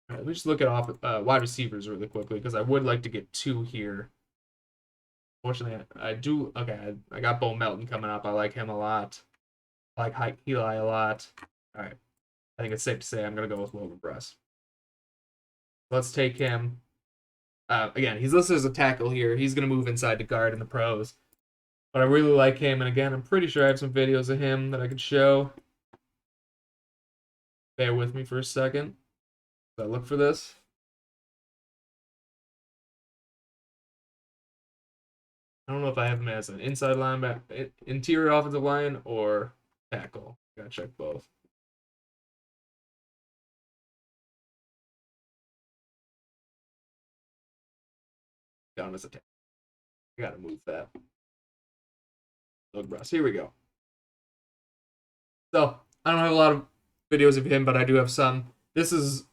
All right, let me just look at wide receivers really quickly because I would like to get two here. Fortunately, I do. Okay, I got Bo Melton coming up. I like him a lot. I like Hike Eli a lot. All right, I think it's safe to say I'm going to go with Logan Press. Let's take him. Again, he's listed as a tackle here. He's going to move inside to guard in the pros. But I really like him, and again, I'm pretty sure I have some videos of him that I could show. Bear with me for a second. So I look for this. I don't know if I have him as an inside linebacker, interior offensive line, or tackle. Gotta check both. Down as a tackle. I gotta move that. Logan Press. Here we go. So I don't have a lot of videos of him, but I do have some. This is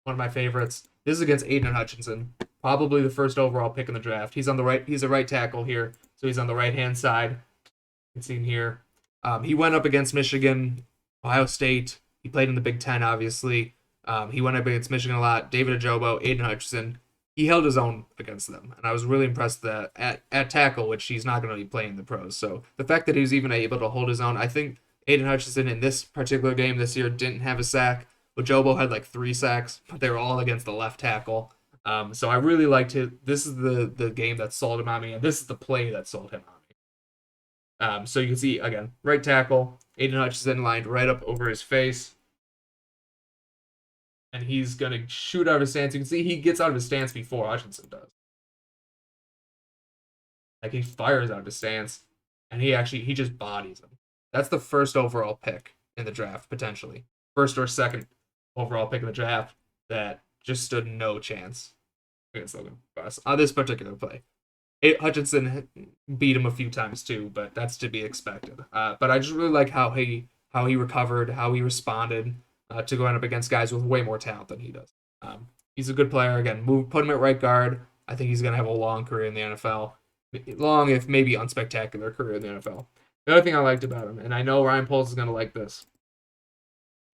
one of my favorites. This is against Aidan Hutchinson, probably the first overall pick in the draft. He's on the right. He's a right tackle here, so he's on the right hand side. You can see him here. He went up against Michigan, Ohio State. He played in the Big Ten, obviously. He went up against Michigan a lot. David Ajobo, Aidan Hutchinson. He held his own against them, and I was really impressed that at tackle, which he's not going to be playing in the pros. So the fact that he was even able to hold his own, I think Aidan Hutchinson in this particular game this year didn't have a sack. Ojobo had like 3 sacks, but they were all against the left tackle. So I really liked it. This is the game that sold him on me, and this is the play that sold him on me. So you can see, again, right tackle, Aidan Hutchinson lined right up over his face. And he's going to shoot out of his stance. You can see he gets out of his stance before Hutchinson does. Like, he fires out of his stance, and he just bodies him. That's the first overall pick in the draft, potentially. First or second overall pick in the draft that just stood no chance against Logan Press on this particular play. Hutchinson beat him a few times too, but that's to be expected. But I just really like how he recovered, how he responded to going up against guys with way more talent than he does. He's a good player. Again, put him at right guard. I think he's going to have a long career in the NFL. Long, if maybe unspectacular career in the NFL. The other thing I liked about him, and I know Ryan Poles is going to like this,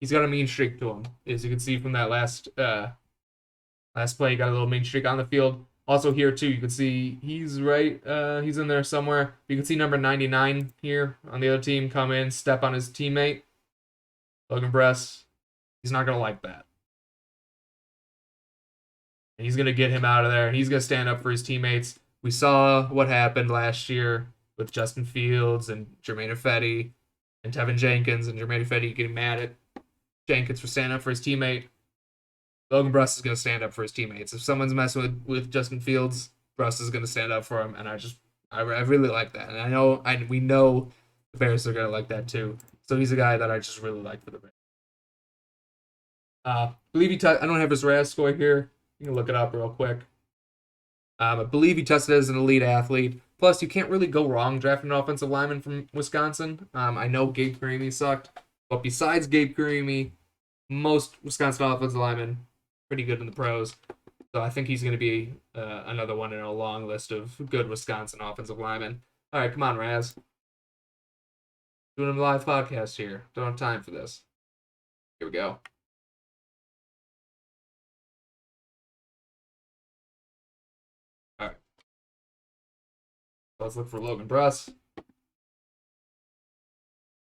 he's got a mean streak to him. As you can see from that last play, he got a little mean streak on the field. Also here too, you can see he's right. He's in there somewhere. You can see number 99 here on the other team come in, step on his teammate, Logan Press. He's not gonna like that. And he's gonna get him out of there, and he's gonna stand up for his teammates. We saw what happened last year with Justin Fields and Jermaine Ifedi and Tevin Jenkins, and Jermaine Ifedi getting mad at Jenkins for standing up for his teammate. Logan Press is going to stand up for his teammates. If someone's messing with Justin Fields, Press is going to stand up for him, and I really like that. And we know the Bears are going to like that too. So he's a guy that I just really like for the Bears. I don't have his RAS score here. You can look it up real quick. I believe he tested as an elite athlete. Plus, you can't really go wrong drafting an offensive lineman from Wisconsin. I know Gabe Carimi sucked, but besides Gabe Carimi, most Wisconsin offensive linemen pretty good in the pros. So I think he's going to be another one in a long list of good Wisconsin offensive linemen. All right, come on, Raz. Doing a live podcast here. Don't have time for this. Here we go. All right. Let's look for Logan Press.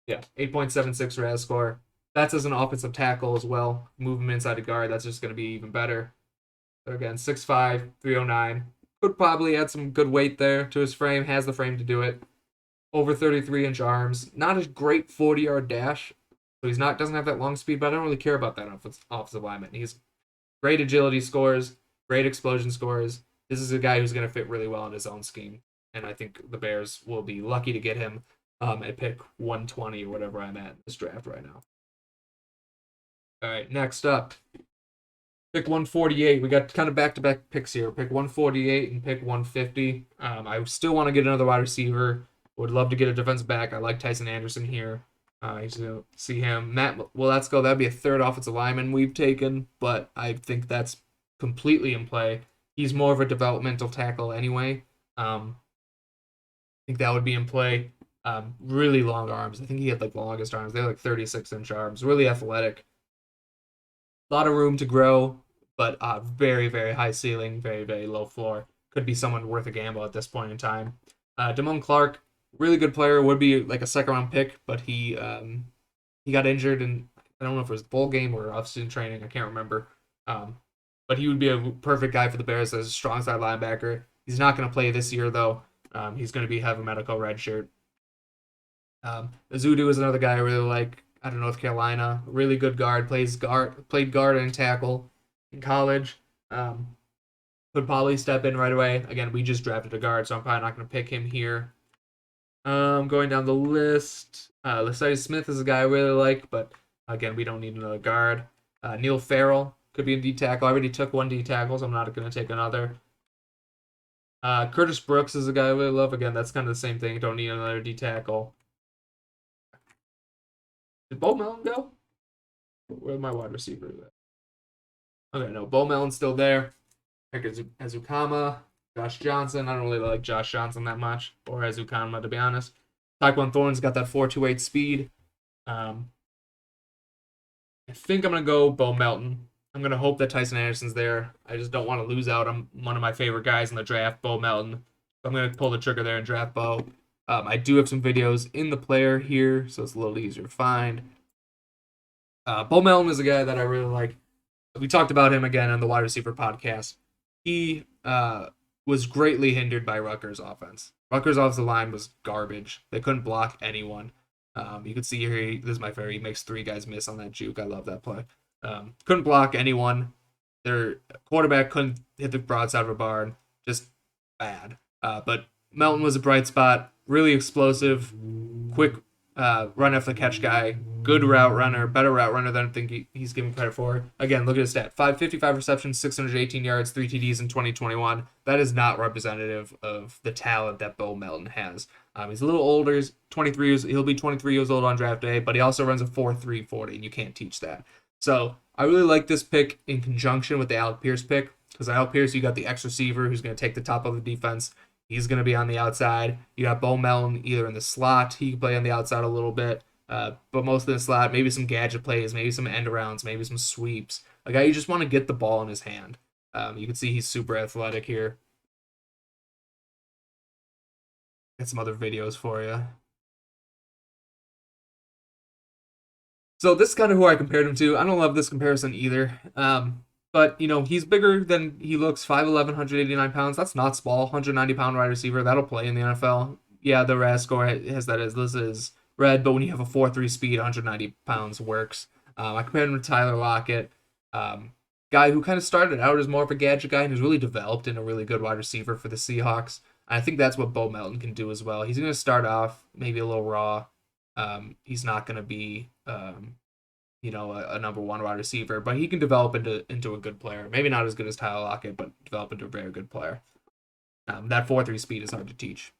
Yeah, 8.76 RAS score. That's as an offensive tackle as well. Move him inside a guard. That's just going to be even better. But again, 6'5", 309. Could probably add some good weight there to his frame. Has the frame to do it. Over 33-inch arms. Not a great 40-yard dash. So doesn't have that long speed, but I don't really care about that offensive lineman. He's great agility scores, great explosion scores. This is a guy who's going to fit really well in his own scheme. And I think the Bears will be lucky to get him at pick 120 or whatever I'm at in this draft right now. All right, next up. Pick 148. We got kind of back-to-back picks here. Pick 148 and pick 150. I still want to get another wide receiver. Would love to get a defensive back. I like Tyson Anderson here. You should see him. Well, let's go. That'd be a third offensive lineman we've taken, but I think that's completely in play. He's more of a developmental tackle anyway. I think that would be in play. Really long arms. I think he had like the longest arms. They had like 36-inch arms. Really athletic. A lot of room to grow, but very, very high ceiling, very, very low floor. Could be someone worth a gamble at this point in time. Damone Clark, really good player, would be like a second round pick, but he got injured, and I don't know if it was the bowl game or off-season training. I can't remember. But he would be a perfect guy for the Bears as a strong side linebacker. He's not going to play this year though. He's going to have a medical red shirt. Azudu is another guy I really like out of North Carolina. Really good guard. Played guard and tackle in college. Could probably step in right away. Again, we just drafted a guard, so I'm probably not going to pick him here. Going down the list, Letizia Smith is a guy I really like, but again, we don't need another guard. Neil Farrell could be a D tackle. I already took one D tackle, so I'm not going to take another. Curtis Brooks is a guy I really love. Again, that's kind of the same thing. Don't need another D tackle. Did Bo Melton go? Where's my wide receiver? Okay, no, Bo Melton's still there. Azukama, Josh Johnson. I don't really like Josh Johnson that much, or Azukama, to be honest. Tyquan Thorne's got that 4.28 speed. I think I'm going to go Bo Melton. I'm going to hope that Tyson Anderson's there. I just don't want to lose out on one of my favorite guys in the draft, Bo Melton. I'm going to pull the trigger there and draft Bo. I do have some videos in the player here, so it's a little easier to find. Bo Melton is a guy that I really like. We talked about him again on the wide receiver podcast. He was greatly hindered by Rutgers' offense. Rutgers' offensive line was garbage. They couldn't block anyone. You can see here, this is my favorite. He makes 3 guys miss on that juke. I love that play. Couldn't block anyone. Their quarterback couldn't hit the broadside of a barn. Just bad. But Melton was a bright spot. Really explosive, quick run after the catch guy. Good route runner, better route runner than I think he's given credit for. Again, look at his stat. 555 receptions, 618 yards, 3 TDs in 2021. That is not representative of the talent that Bo Melton has. He's a little older. He's 23 years. He'll be 23 years old on draft day, but he also runs a 4.340, and you can't teach that. So I really like this pick in conjunction with the Alec Pierce pick, because Alec Pierce, you got the X receiver who's going to take the top of the defense. He's going to be on the outside. You got Bo Melton either in the slot. He can play on the outside a little bit, but mostly in the slot. Maybe some gadget plays, maybe some end arounds, maybe some sweeps. A guy you just want to get the ball in his hand. You can see he's super athletic here. Got some other videos for you. So this is kind of who I compared him to. I don't love this comparison either. But, he's bigger than he looks. 5'11", 189 pounds. That's not small. 190-pound wide receiver. That'll play in the NFL. Yeah, the RAS score has that as this is red, but when you have a 4.3 speed, 190 pounds works. I compared him to Tyler Lockett. Guy who kind of started out as more of a gadget guy and has really developed into a really good wide receiver for the Seahawks. I think that's what Bo Melton can do as well. He's going to start off maybe a little raw. He's not going to be a number one wide receiver, but he can develop into a good player. Maybe not as good as Tyler Lockett, but develop into a very good player. That 4.3 speed is hard to teach.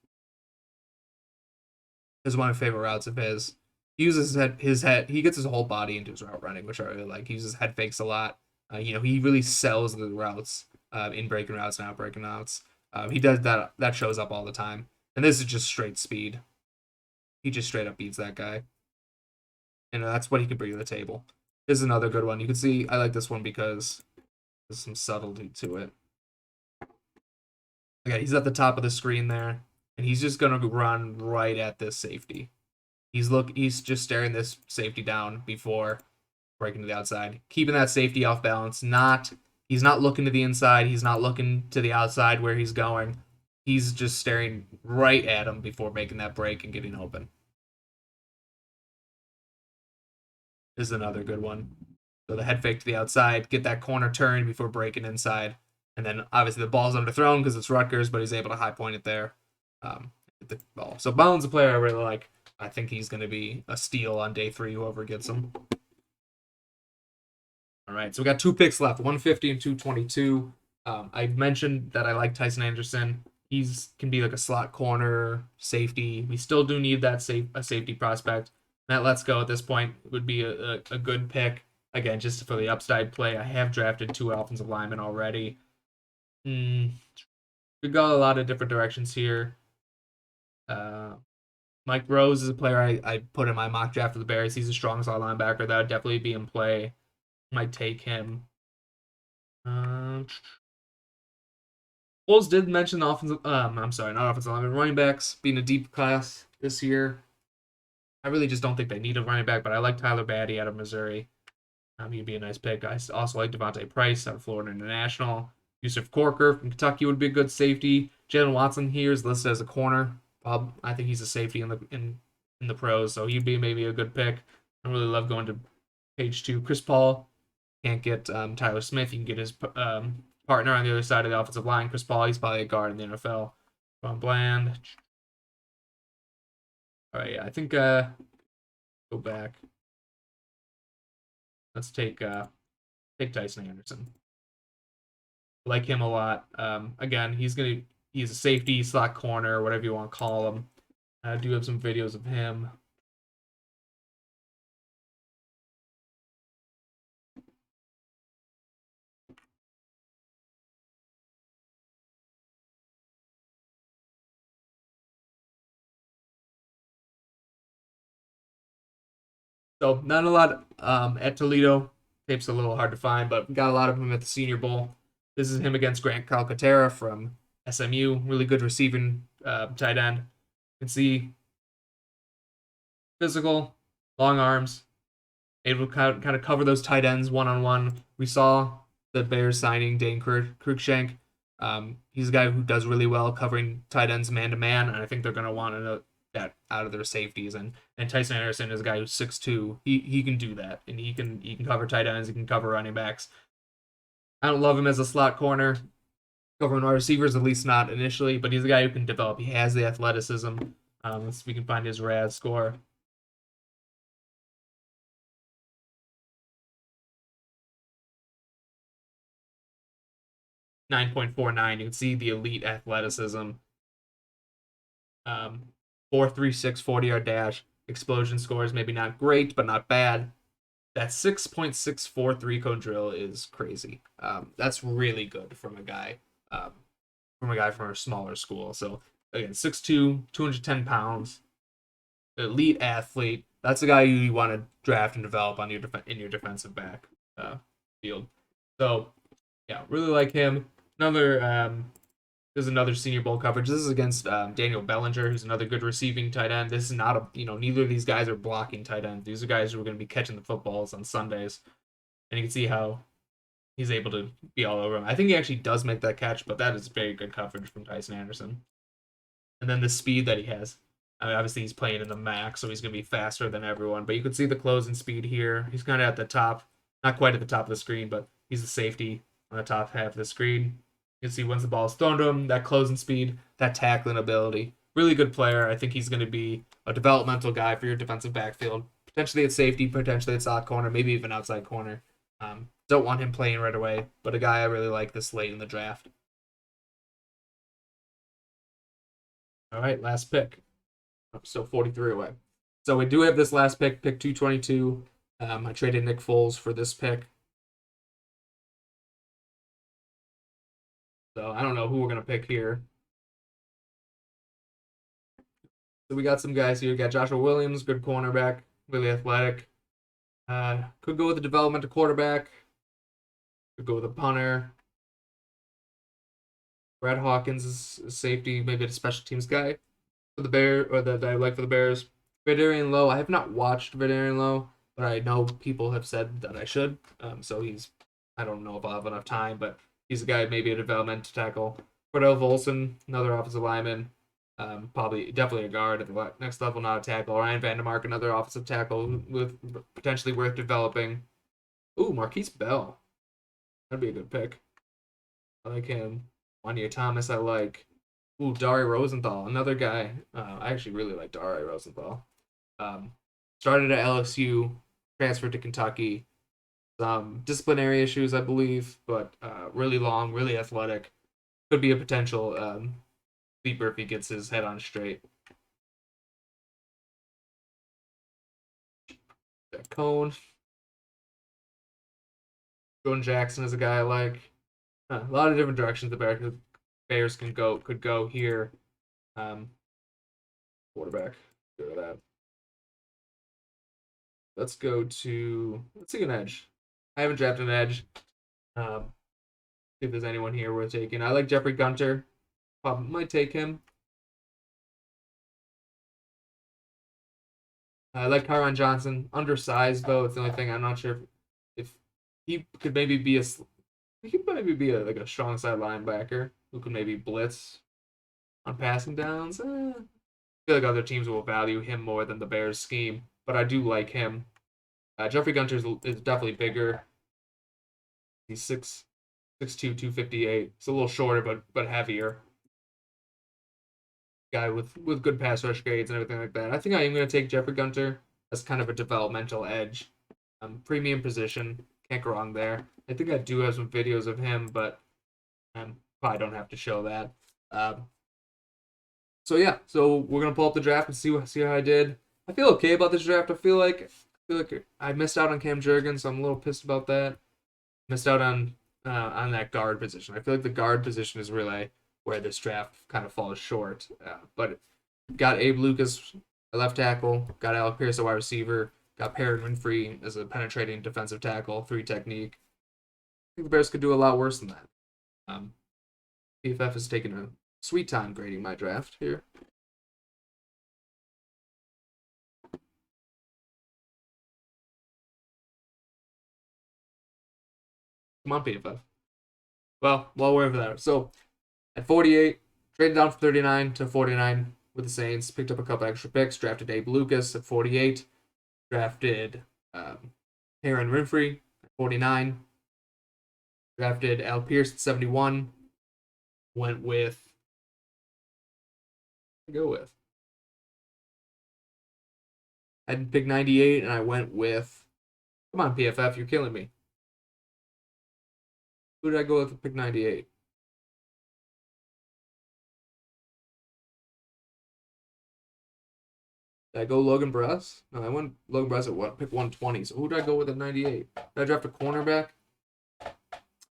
This is one of my favorite routes of his. He uses his head. He gets his whole body into his route running, which I really like. He uses head fakes a lot. He really sells the routes in breaking routes and out breaking routes. He does that. That shows up all the time. And this is just straight speed. He just straight up beats that guy. And that's what he can bring to the table. This is another good one. You can see I like this one because there's some subtlety to it. Okay, he's at the top of the screen there, and he's just gonna run right at this safety. He's just staring this safety down before breaking to the outside, keeping that safety off balance. He's not looking to the inside. He's not looking to the outside where he's going. He's just staring right at him before making that break and getting open. This is another good one. So the head fake to the outside, get that corner turn before breaking inside. And then obviously the ball's underthrown because it's Rutgers, but he's able to high point it there. The ball. So Bound's a player I really like. I think he's going to be a steal on day 3, whoever gets him. All right, so we got 2 picks left, 150 and 222. I mentioned that I like Tyson Anderson. He's can be like a slot corner safety. We still do need that safety prospect. Matt Let's Go at this point would be a good pick. Again, just for the upside play. I have drafted 2 offensive linemen already. Could go a lot of different directions here. Mike Rose is a player I put in my mock draft for the Bears. He's a strong slot linebacker. That would definitely be in play. Might take him. Bulls did mention the offensive. I'm sorry, not offensive lineman, running backs being a deep class this year. I really just don't think they need a running back, but I like Tyler Batty out of Missouri. He'd be a nice pick. I also like Devontae Price out of Florida International. Yusuf Corker from Kentucky would be a good safety. Jalen Watson here is listed as a corner. I think he's a safety in the pros, so he'd be maybe a good pick. I really love going to page 2. Chris Paul can't get Tyler Smith. You can get his partner on the other side of the offensive line. Chris Paul, he's probably a guard in the NFL. Ron Bland. All right, yeah, I think go back. Let's take Tyson Anderson. I like him a lot. Again, he's a safety, slot corner, whatever you want to call him. I do have some videos of him. So not a lot at Toledo. Tape's a little hard to find, but we got a lot of him at the Senior Bowl. This is him against Grant Calcaterra from SMU. Really good receiving tight end. You can see physical, long arms, able to kind of cover those tight ends one-on-one. We saw the Bears signing Dane Cruikshank. He's a guy who does really well covering tight ends man-to-man, and I think they're going to want that out of their safeties. And Tyson Anderson is a guy who's 6'2". He can do that, and he can cover tight ends. He can cover running backs. I don't love him as a slot corner, covering our receivers, at least not initially, but he's a guy who can develop. He has the athleticism. Let's see if we can find his RAS score. 9.49. You can see the elite athleticism. 4.36 40-yard dash. Explosion scores, maybe not great, but not bad. That 6.64 3-cone drill is crazy. That's really good from a guy from a smaller school. So again, 6'2", 210 pounds, elite athlete. That's a guy you want to draft and develop on in your defensive back field. So yeah, really like him. There's another Senior Bowl coverage. This is against Daniel Bellinger, who's another good receiving tight end. This is not neither of these guys are blocking tight ends. These are guys who are going to be catching the footballs on Sundays. And you can see how he's able to be all over him. I think he actually does make that catch, but that is very good coverage from Tyson Anderson. And then the speed that he has. I mean, obviously, he's playing in the MAC, so he's going to be faster than everyone. But you can see the closing speed here. He's kind of at the top, not quite at the top of the screen, but he's the safety on the top half of the screen. You can see once the ball is thrown to him, that closing speed, that tackling ability. Really good player. I think he's going to be a developmental guy for your defensive backfield. Potentially at safety, potentially at slot corner, maybe even outside corner. Don't want him playing right away, but a guy I really like this late in the draft. All right, last pick. I'm still 43 away. So we do have this last pick 222. I traded Nick Foles for this pick. So I don't know who we're going to pick here. So we got some guys here. We got Joshua Williams, good cornerback, really athletic. Could go with a developmental quarterback. Could go with a punter. Brad Hawkins is a safety, maybe a special teams guy for the Bears, or that I like for the Bears. Vidarian Lowe, I have not watched Vidarian Lowe, but I know people have said that I should. So I don't know if I'll have enough time, but he's a guy, maybe a developmental tackle. Cordell Volson, another offensive lineman. Definitely a guard at the next level, not a tackle. Ryan Vandermark, another offensive tackle with potentially worth developing. Ooh, Marquise Bell. That'd be a good pick. I like him. Wanya Thomas, I like. Ooh, Dari Rosenthal, another guy. I actually really like Dari Rosenthal. Started at LSU, transferred to Kentucky. some disciplinary issues, I believe, but really long, really athletic. Could be a potential sleeper if he gets his head on straight. Cone. Jordan Jackson is a guy I like. A lot of different directions the Bears could go here. Quarterback. Go to that. Let's see an edge. I haven't drafted an edge. See if there's anyone here worth taking. I like Jeffrey Gunter. Probably might take him. I like Kyron Johnson. Undersized though. It's the only thing I'm not sure if he could maybe be a like a strong side linebacker who could maybe blitz on passing downs. I feel like other teams will value him more than the Bears scheme, but I do like him. Jeffrey Gunter is definitely bigger. He's 6'2", 258. It's a little shorter, but heavier. Guy with good pass rush grades and everything like that. I think I am going to take Jeffrey Gunter as kind of a developmental edge. Premium position. Can't go wrong there. I think I do have some videos of him, but probably don't have to show that. So we're gonna pull up the draft and see how I did. I feel okay about this draft. I feel like I missed out on Cam Jurgens, so I'm a little pissed about that. Missed out on that guard position. I feel like the guard position is really where this draft kind of falls short. But got Abe Lucas, a left tackle. Got Alec Pierce, a wide receiver. Got Perrin Winfrey as a penetrating defensive tackle, 3 technique. I think the Bears could do a lot worse than that. PFF has taken a sweet time grading my draft here. Come on, PFF. Well, while we're over there. So, at 48, traded down from 39 to 49 with the Saints. Picked up a couple extra picks. Drafted Abe Lucas at 48. Drafted Perrin Winfrey at 49. Drafted Al Pierce at 71. Went with... I didn't pick 98, and I went with... Come on, PFF, you're killing me. Who did I go with pick 98? Did I go Logan Press? No, I went Logan Press at pick 120. So who did I go with at 98? Did I draft a cornerback?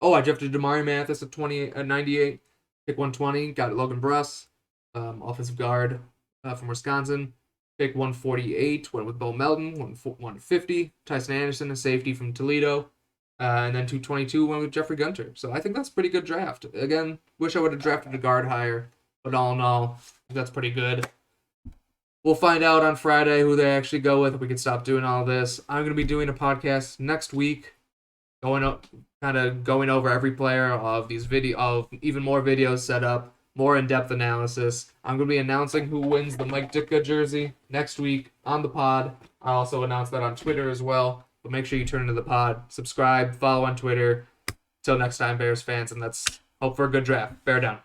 Oh, I drafted Damari Mathis at 98. Pick 120. Got Logan Press, offensive guard from Wisconsin. Pick 148. Went with Bo Melton. 150. Tyson Anderson, a safety from Toledo. And then 222 went with Jeffrey Gunter. So I think that's a pretty good draft. Again, wish I would have drafted a guard higher. But all in all, that's pretty good. We'll find out on Friday who they actually go with if we can stop doing all this. I'm going to be doing a podcast next week, going over every player of even more videos set up, more in-depth analysis. I'm going to be announcing who wins the Mike Ditka jersey next week on the pod. I'll also announce that on Twitter as well. But make sure you turn into the pod, subscribe, follow on Twitter. Till next time, Bears fans, and let's hope for a good draft. Bear down.